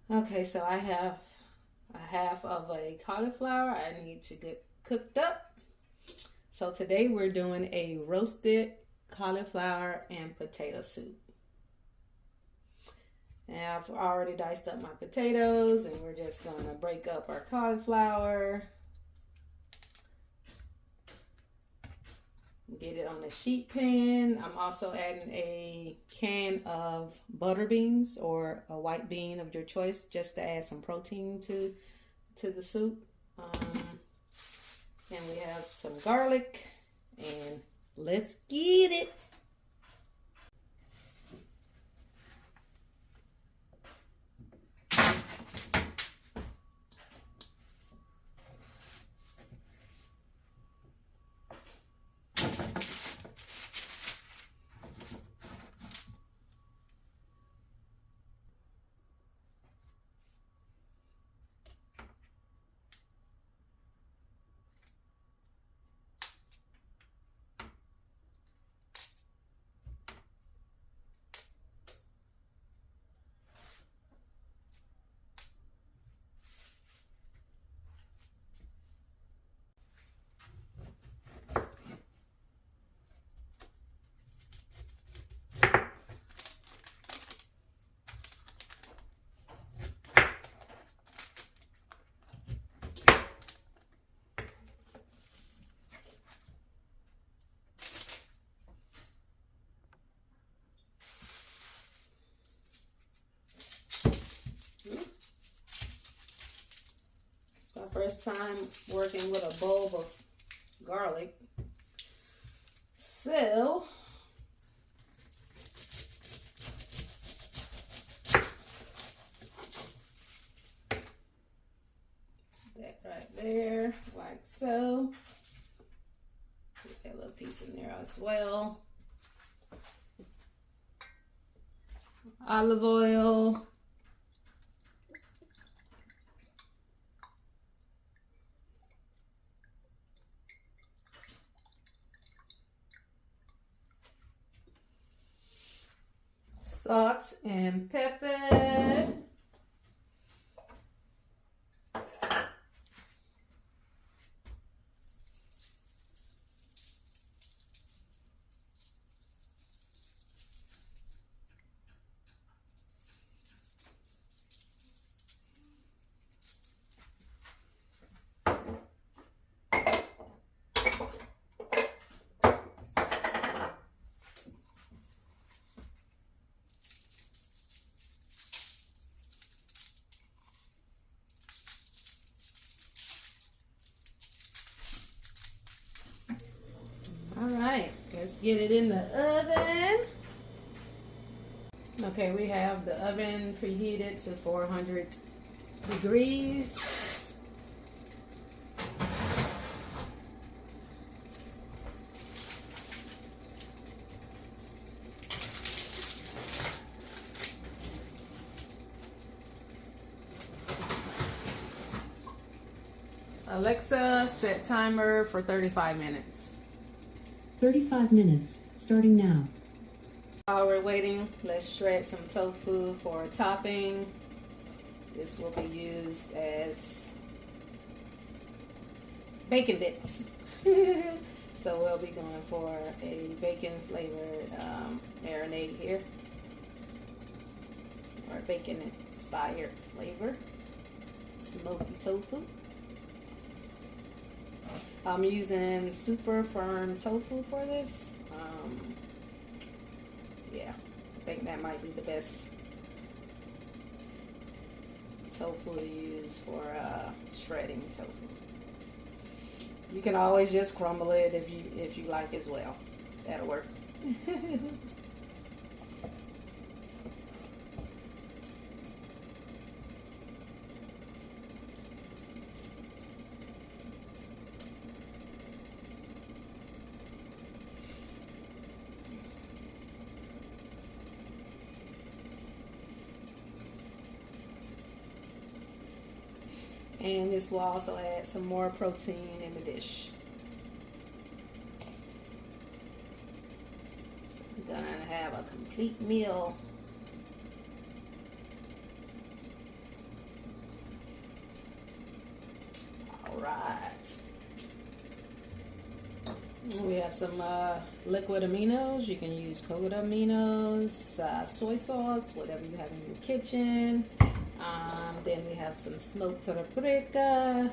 Okay, so I have a half of a cauliflower I need to get cooked up. So today we're doing a roasted cauliflower and potato soup. And I've already diced up my potatoes, and we're just going to break up our cauliflower. Get it on a sheet pan. I'm also adding a can of butter beans or a white bean of your choice, just to add some protein to the soup. And we have some garlic, and let's get it. It's my first time working with a bulb of garlic. So that right there, like so. Put that little piece in there as well. Olive oil. Salt and pepper. All right, let's get it in the oven. Okay, we have the oven preheated to 400 degrees. Alexa, set timer for 35 minutes. 35 minutes, starting now. While we're waiting, let's shred some tofu for a topping. This will be used as bacon bits. So we'll be going for a bacon flavored marinade here, or bacon inspired flavor. Smoky tofu. I'm using super firm tofu for this. Yeah, I think that might be the best tofu to use for shredding tofu. You can always just crumble it if you like as well. That'll work. And this will also add some more protein in the dish. So I'm gonna have a complete meal. right. We have some liquid aminos. You can use coconut aminos, soy sauce, whatever you have in your kitchen. Then we have some smoked paprika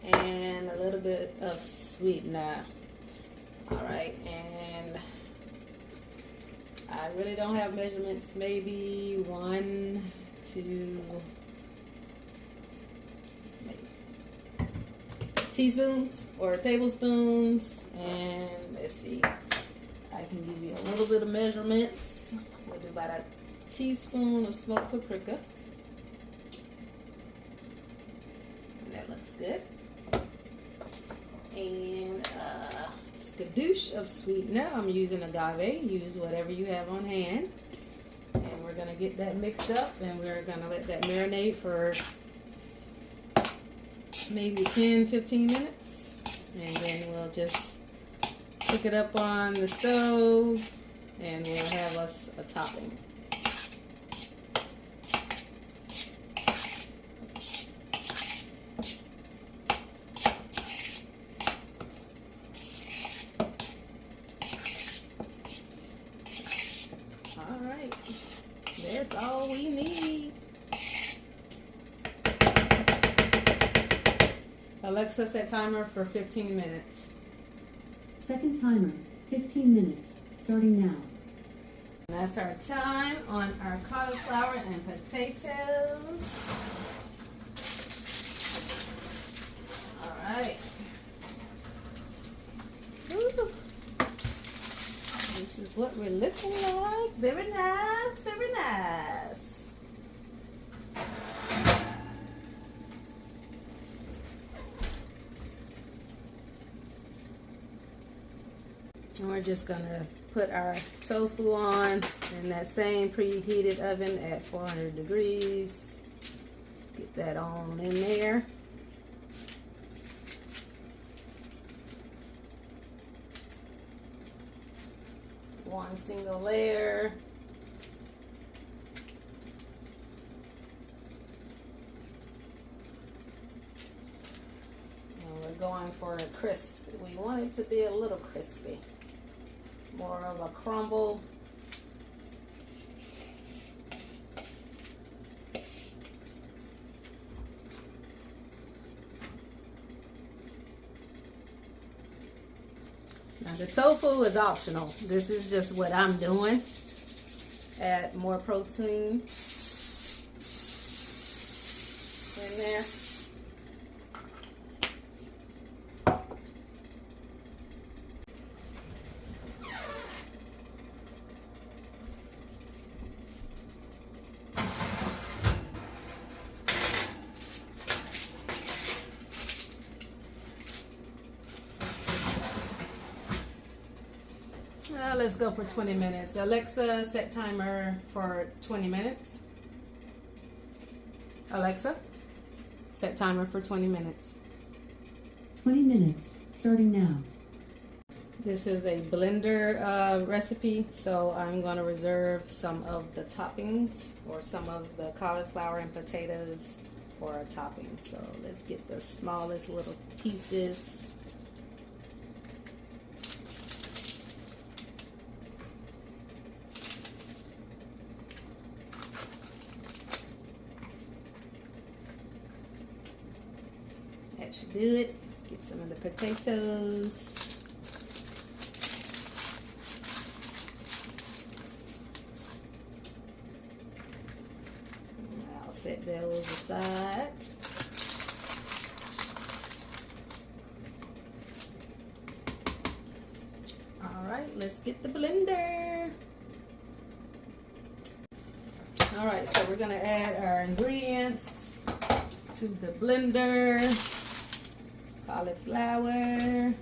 and a little bit of sweetener. All right, and I really don't have measurements. Maybe 1, 2, maybe teaspoons or tablespoons. And let's see, I can give you a little bit of measurements. We'll do about a teaspoon of smoked paprika. And that looks good. And skadoosh of sweetener. I'm using Agave. Use whatever you have on hand. And we're going to get that mixed up, and we're going to let that marinate for maybe 10-15 minutes. And then we'll just cook it up on the stove, and we'll have us a topping. Alright, that's all we need. Alexa, set timer for 15 minutes. Second timer, 15 minutes, starting now. And that's our time on our cauliflower and potatoes. Alright. This is what we're looking like. Very nice, very nice. And we're just gonna put our tofu on in that same preheated oven at 400 degrees. Get that on in there. One single layer. And we're going for a crisp. We want it to be a little crispy. More of a crumble. Now the tofu is optional. This is just what I'm doing. Add more protein in there. Let's go for 20 minutes. Alexa, set timer for 20 minutes. Alexa, set timer for 20 minutes. 20 minutes, starting now. This is a blender recipe, so I'm going to reserve some of the toppings or some of the cauliflower and potatoes for a topping. So let's get the smallest little pieces. That should do it. Get some of the potatoes. I'll set those aside. All right, let's get the blender. All right, so we're gonna add our ingredients to the blender. Cauliflower,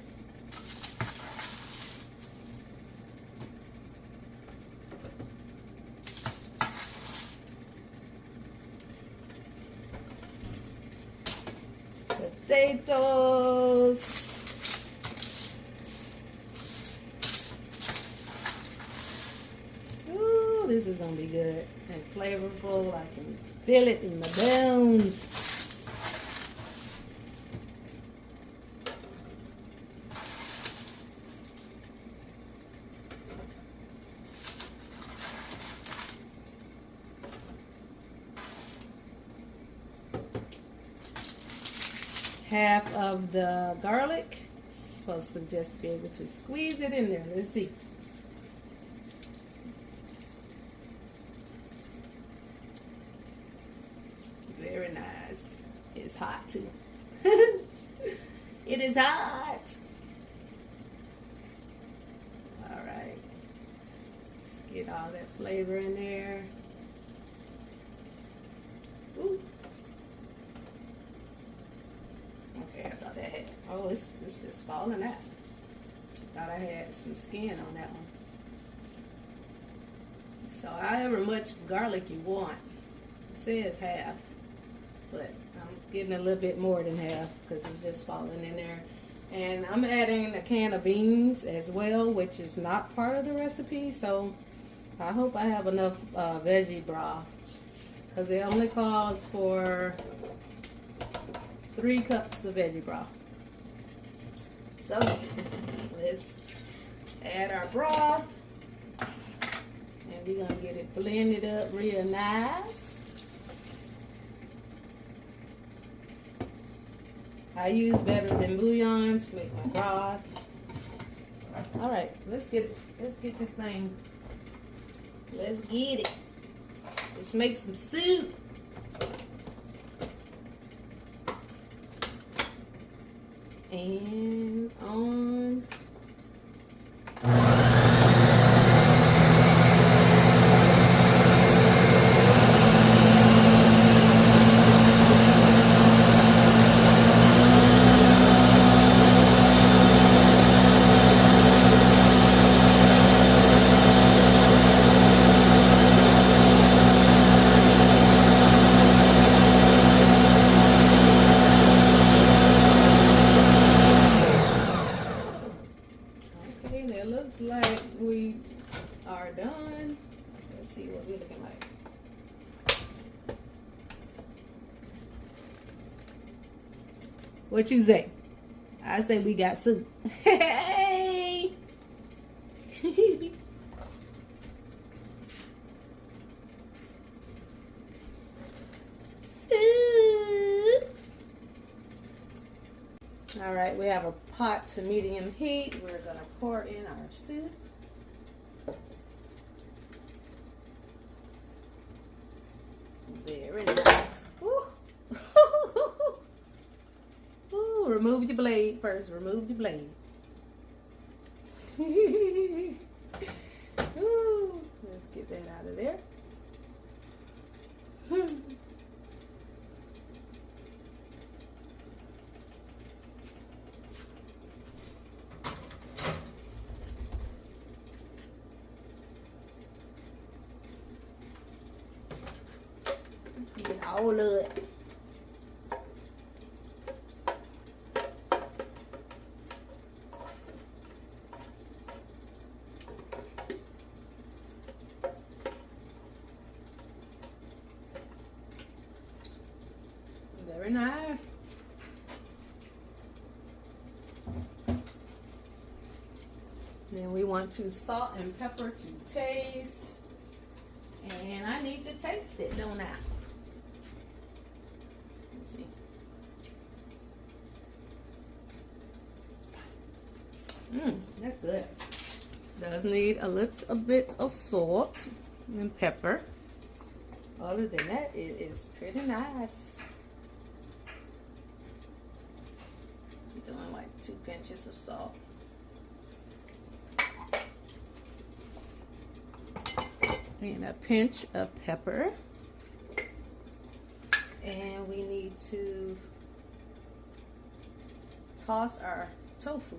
potatoes, ooh, this is gonna be good and flavorful. I can feel it in the bones. half of the garlic. It's supposed to just be able to squeeze it in there. Let's see. Very nice. It's hot too. It is hot. All right. Let's get all that flavor in there. Ooh. Okay, I thought that had, oh, it's just falling out. Thought I had some skin on that one. So however much garlic you want. It says half, but I'm getting a little bit more than half because it's just falling in there. And I'm adding a can of beans as well, which is not part of the recipe. So I hope I have enough veggie broth because it only calls for 3 cups of veggie broth. So let's add our broth. And we're gonna get it blended up real nice. I use better than bouillon to make my broth. All right, let's get this thing. Let's get it. Let's make some soup. And on. Like we are done. Let's see what we're looking like. What you say? I say we got soup. Hey! Soup! All right, we have a pot to medium heat. We're gonna pour in our soup. Very nice. Ooh. Ooh, remove your blade first. Remove your blade. Ooh, let's get that out of there. Get all of it. Very nice. Then we want to salt and pepper to taste. And I need to taste it, don't I? Let's see. That's good. Does need a little bit of salt and pepper. Other than that, it is pretty nice. I'm doing like 2 pinches of salt. And a pinch of pepper. And we need to toss our tofu.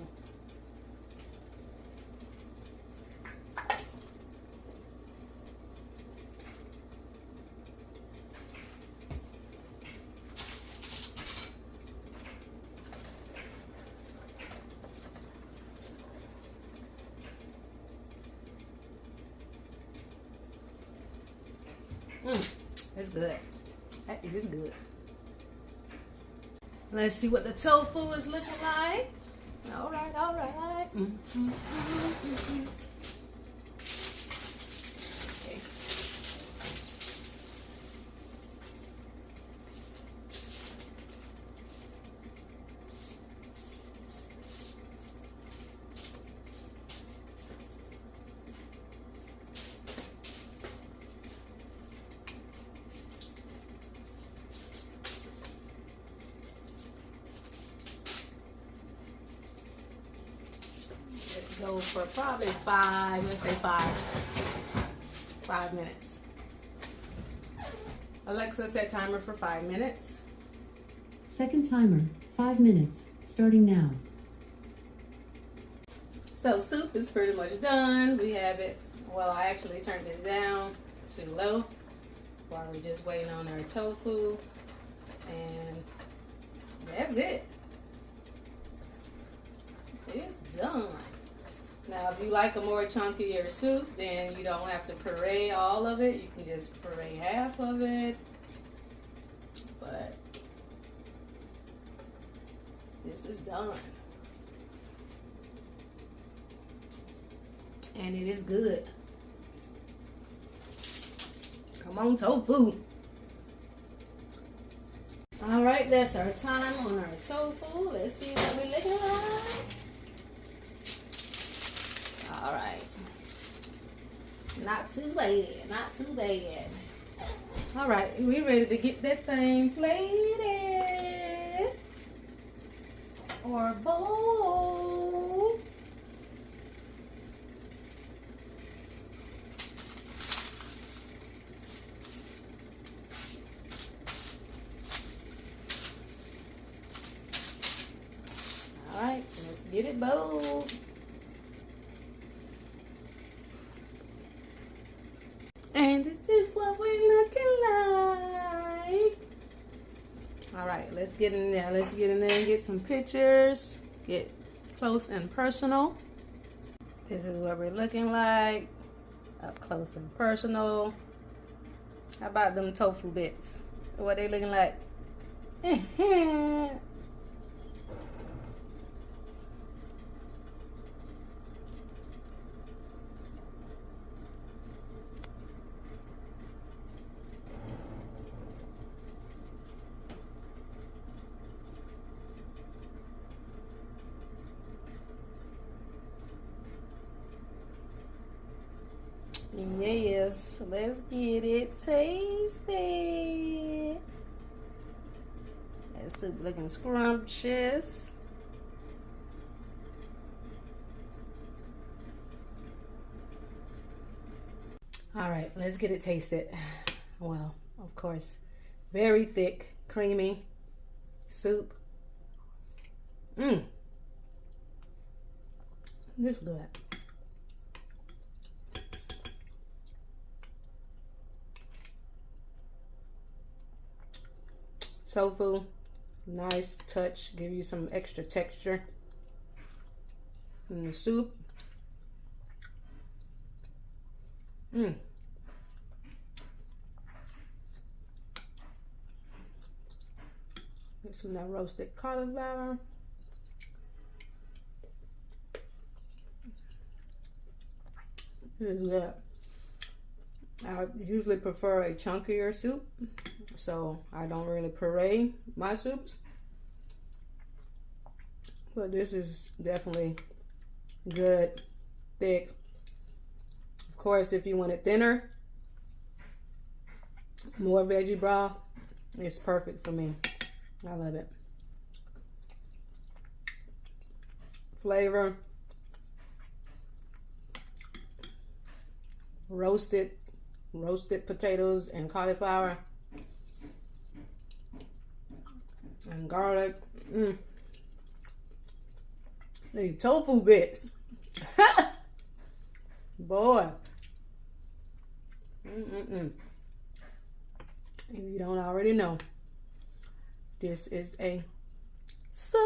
It's good. That is good. Let's see what the tofu is looking like. All right, all right. Okay. Go for probably 5 minutes. Alexa, set timer for 5 minutes. Second timer, 5 minutes, starting now. So soup is pretty much done. We have it, well, I actually turned it down to low while we're just waiting on our tofu. And that's it. It's done. Now, if you like a more chunkier soup, then you don't have to puree all of it. You can just puree half of it. But this is done. And it is good. Come on, tofu. All right, that's our time on our tofu. Let's see what we're looking like. All right. Not too bad, not too bad. All right, we ready to get that thing plated or bowl. All right, let's get it bowled. And this is what we're looking like. All right, let's get in there. Let's get in there and get some pictures. Get close and personal. This is what we're looking like. Up close and personal. How about them tofu bits? What they looking like? Yes, let's get it tasted. That soup looking scrumptious. All right, let's get it tasted. Well, of course, very thick, creamy soup. It's good. Tofu, nice touch, give you some extra texture in the soup. Get some of that roasted cauliflower. It is good. I usually prefer a chunkier soup, so I don't really puree my soups. But this is definitely good, thick. Of course, if you want it thinner, more veggie broth, it's perfect for me. I love it. Flavor, roasted potatoes and cauliflower and garlic. These tofu bits. Boy. If you don't already know, this is a success.